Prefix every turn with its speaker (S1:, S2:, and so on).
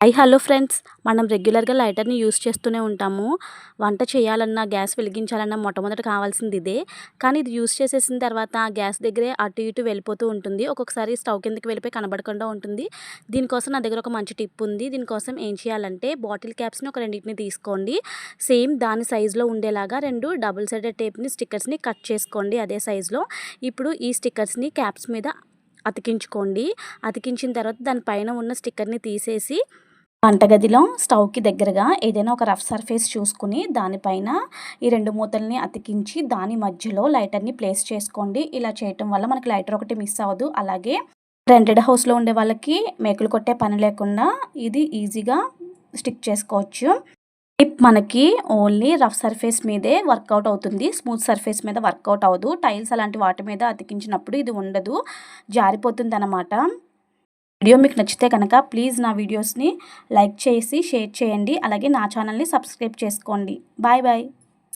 S1: Hello friends, మనం రెగ్యులర్గా లైటర్ని use చేస్తూనే ఉంటాము. వంట చేయాలన్నా, గ్యాస్ వెలిగించాలన్నా మొట్టమొదట కావాల్సింది ఇదే. కానీ ఇది యూస్ చేసేసిన తర్వాత గ్యాస్ దగ్గరే అటు ఇటు వెళ్ళిపోతూ ఉంటుంది. ఒక్కొక్కసారి స్టవ్ కిందకి వెళ్ళిపోయి కనబడకుండా ఉంటుంది. దీనికోసం నా దగ్గర ఒక మంచి టిప్ ఉంది. దీనికోసం ఏం చేయాలంటే బాటిల్ క్యాప్స్ని ఒక రెండింటిని తీసుకోండి. సేమ్ దాని సైజులో ఉండేలాగా 2 డబుల్ సైడెడ్ టేప్ని స్టిక్కర్స్ని కట్ చేసుకోండి అదే సైజులో. ఇప్పుడు ఈ స్టిక్కర్స్ని క్యాప్స్ మీద అతికించుకోండి. అతికించిన తర్వాత దానిపైన ఉన్న స్టిక్కర్ని తీసేసి వంటగదిలో స్టవ్కి దగ్గరగా ఏదైనా ఒక రఫ్ సర్ఫేస్ చూసుకుని దానిపైన ఈ 2 మూతల్ని అతికించి దాని మధ్యలో లైటర్ని ప్లేస్ చేసుకోండి. ఇలా చేయటం వల్ల మనకి లైటర్ ఒకటి మిస్ అవ్వదు. అలాగే రెంటెడ్ హౌస్లో ఉండే వాళ్ళకి మేకులు కొట్టే పని లేకుండా ఇది ఈజీగా స్టిక్ చేసుకోవచ్చు. మనకి ఓన్లీ రఫ్ సర్ఫేస్ మీదే వర్కౌట్ అవుతుంది. స్మూత్ సర్ఫేస్ మీద వర్కౌట్ అవ్వదు. టైల్స్ అలాంటి వాటి మీద అతికించినప్పుడు ఇది ఉండదు, జారిపోతుంది అన్నమాట. వీడియో మీకు నచ్చితే కనుక ప్లీజ్ నా వీడియోస్ని లైక్ చేసి షేర్ చేయండి. అలాగే నా ఛానల్ని సబ్స్క్రైబ్ చేసుకోండి. Bye bye.